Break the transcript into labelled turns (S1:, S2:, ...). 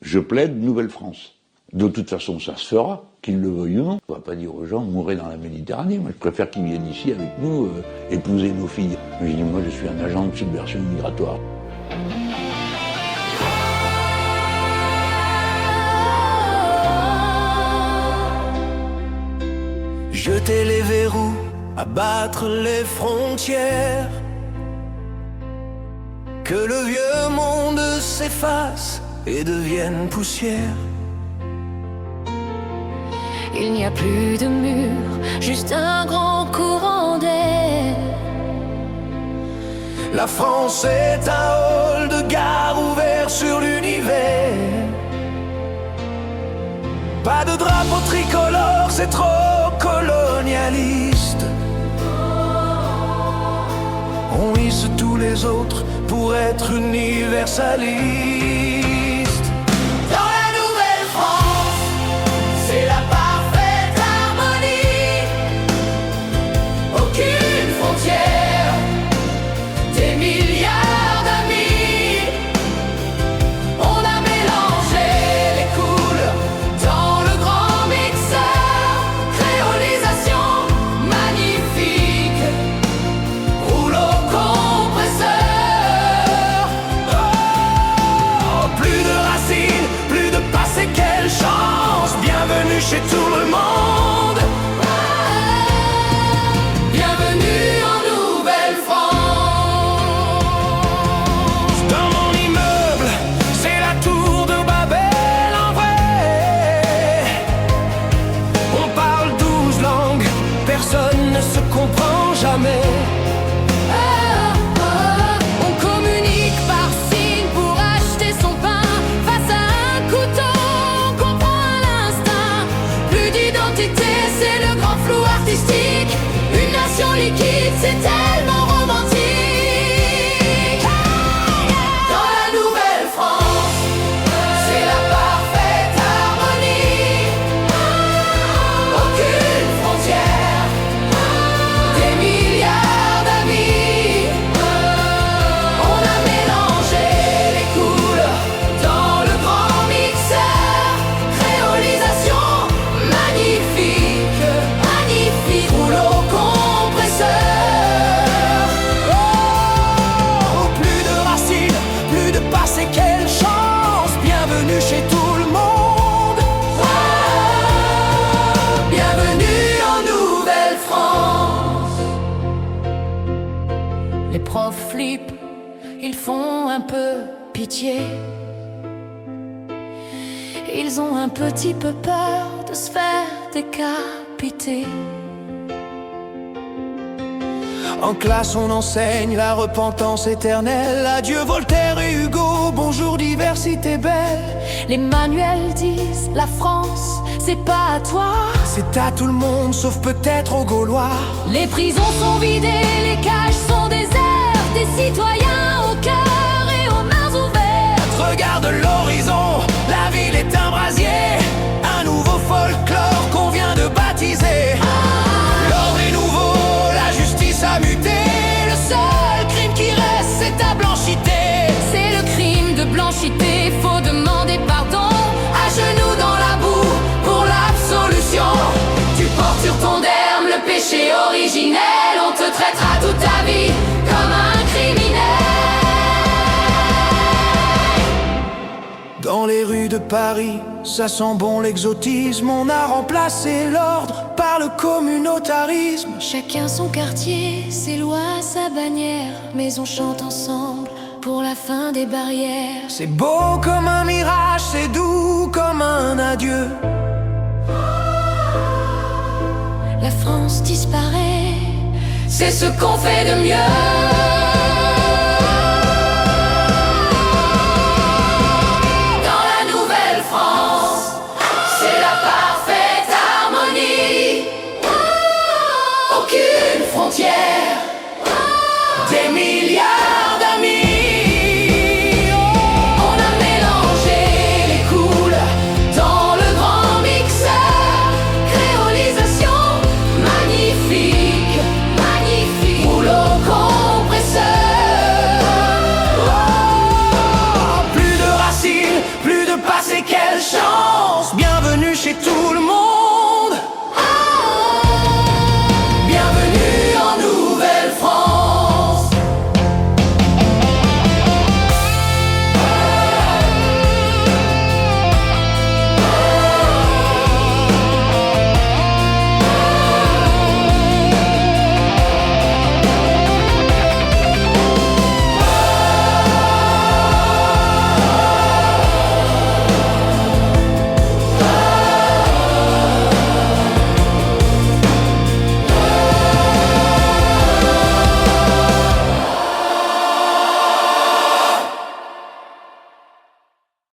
S1: Je plaide Nouvelle-France. De toute façon, ça se fera, qu'ils le veuillent ou non. On va pas dire aux gens, mourrez dans la Méditerranée. Moi, je préfère qu'ils viennent ici avec nous, épouser nos filles. Je dis, moi, je suis un agent de subversion migratoire.
S2: Jeter les verrous, abattre les frontières. Que le vieux monde s'efface et devienne poussière.
S3: Il n'y a plus de mur, juste un grand courant d'air.
S2: La France est un hall de gare ouvert sur l'univers. Pas de drapeau tricolore, c'est trop colonialiste. On hisse tous les autres pour être universaliste. Dans la Nouvelle-France, c'est la parfaite harmonie. Aucune frontière, des milliards d'amis. On a mélangé les couleurs dans le grand mixeur. Créolisation magnifique, rouleau compresseur. Oh, plus de racines, plus de passé, quelle chance. Bienvenue chez tout le monde. Bienvenue en Nouvelle-France. Dans mon immeuble, c'est la tour de Babel en vrai. On parle 12 langues, personne ne se comprend jamais.
S3: On communique par signe pour acheter son pain. Face à un couteau, on comprend à l'instinct. Plus d'identité, c'est le grand flou artistique. Une nation liquide, c'est tellement romantique. Dans la Nouvelle-France, c'est la parfaite harmonie. Aucune frontière, des milliards d'amis. On a mélangé les couleurs dans le grand mixeur. Créolisation magnifique, magnifique. Rouleau compresseur.
S2: Oh, plus de racines, plus de passé, quelle chance. Bienvenue chez tout le monde.
S3: Bienvenue en Nouvelle-France. Les profs flippent, ils font un peu pitié. Ils ont un petit peu peur de se faire décapiter.
S2: En classe on enseigne la repentance éternelle. Adieu Voltaire et Hugo, bonjour diversité belle.
S3: Les manuels disent la France, c'est pas à toi.
S2: C'est à tout le monde sauf peut-être aux Gaulois.
S3: Les prisons sont vidées, les cages sont désertes. Des citoyens au cœur et aux mains ouvertes.
S2: Regarde l'horizon, la ville est un brasier. Un nouveau folklore qu'on vient de baptiser. L'ordre est nouveau, la justice a muté. Le seul crime qui reste c'est ta blanchité.
S3: C'est le crime de blanchité, faut demander pardon. À genoux dans la boue pour l'absolution. Tu portes sur ton derme le péché originel. On te traitera toute ta vie comme un criminel.
S2: Dans les rues de Paris, ça sent bon l'exotisme. On a remplacé l'ordre par le communautarisme.
S3: Chacun son quartier, ses lois, sa bannière. Mais on chante ensemble pour la fin des barrières.
S2: C'est beau comme un mirage, c'est doux comme un adieu.
S3: La France disparaît, c'est ce qu'on fait de mieux. Dans la Nouvelle-France, c'est la parfaite harmonie. Aucune frontière,
S2: Des milliards d'amis.
S3: on a mélangé les couleurs dans le grand mixeur. Créolisation magnifique, magnifique. Rouleau compresseur.
S2: chez tout le monde.